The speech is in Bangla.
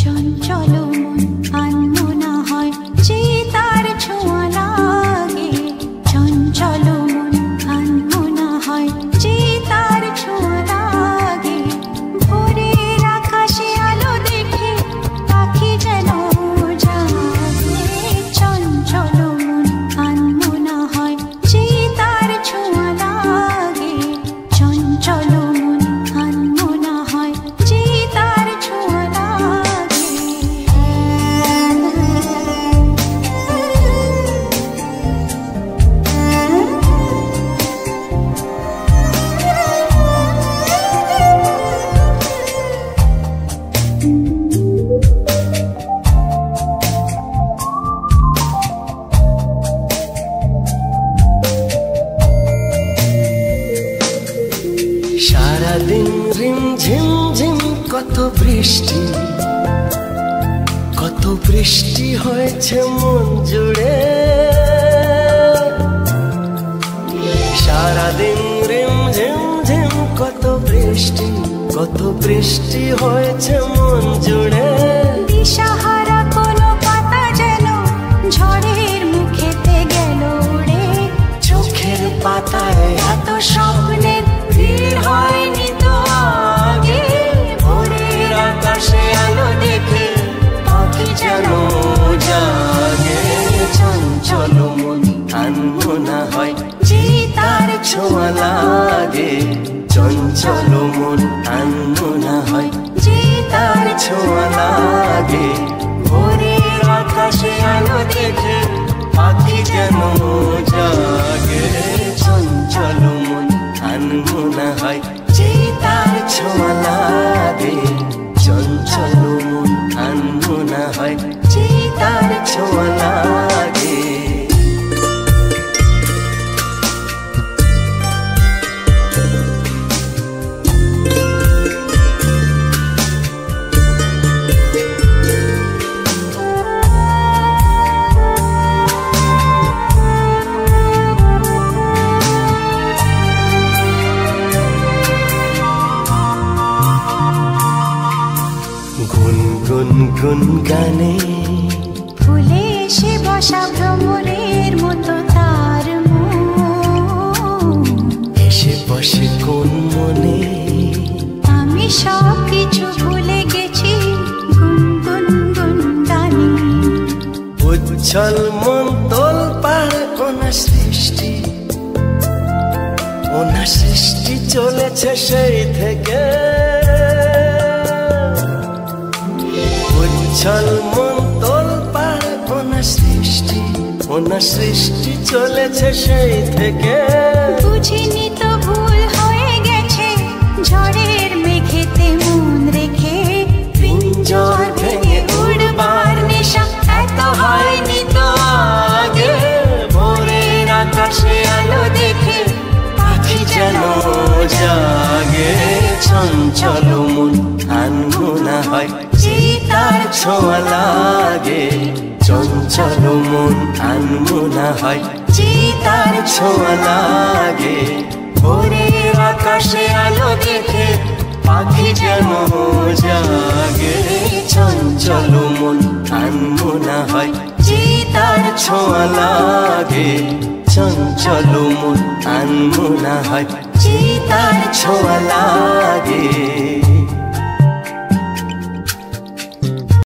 চঞ্চল মন আনমনা হয় যে তার ছোঁয়া লাগে। চঞ্চল মন আনমনা হয় যে তার ছোঁয়া লাগে। ভোরের আকাশে আলো দেখে পাখি যেন জাগে। চঞ্চল মন আনমনা হয় যে তার ছোঁয়া লাগে। চঞ্চল মন আনমনা হয় যে তার ছোঁয়া লাগে। সারাদিন রিম ঝিম ঝিম কত বৃষ্টি, কত বৃষ্টি হয়েছে মন জুড়ে। সারাদিন রিম ঝিম ঝিম কত বৃষ্টি, কত বৃষ্টি হয়েছে মন জুড়ে। দিশাহারা কোনো পাতা যেন ঝড়ের মুখেতে গেল উড়ে। চোখের পাতায় এত স্বপ্নের ভিড় হয়নি তো আগে। ভোরের আকাশে আলো দেখে পাখি যেন জাগে। চঞ্চল মন আনমনা হয় যে তার ছোঁয়া লাগে। চঞ্চল মন আনমনা হয় যে তার ছোঁয়া লাগে। ভোরের আকাশে আলো দেখে পাখি যেন জাগে। চঞ্চল মন আনমনা হয় যে তার ছোঁয়া লাগে। চঞ্চল মন আনমনা হয় যে তার ছোঁয়া লাগে। গুনগুন গুন গানে ফুলে এসে বসা ভ্রমরের মতো তার মন। এসে বসে কোন মনে আমি সব কিছু ভুলে গেছি গুনগুন গুন গানে। উচ্ছল মন তোল পাড় ওনা সৃষ্টি, ওনা সৃষ্টি চলেছে সেই থেকে। উচ্ছল মন তোল পাড় ওনা সৃষ্টি, ওনা সৃষ্টি চলেছে সেই থেকে। বুঝিনি তো ভুল হয়ে গেছে ঝড়ের মেঘেতে মন রেখে। পিঞ্জর ভেঙে উড়বার নেশা এত হয়নি তো আগে। ভোরের আকাশে আলো দেখে পাখি যেন জাগে। চঞ্চল মন আনমনা হয় যে তার ছোঁয়া লাগে। চঞ্চল মন আনমনা হয় যে তার ছোঁয়া লাগে। ভোরের আকাশে আলো দেখে পাখি যেন জাগে। চঞ্চল মন আনমনা হয় যে তার ছোঁয়া লাগে। চঞ্চল মন আনমনা হয় যে তার ছোঁয়া লাগে।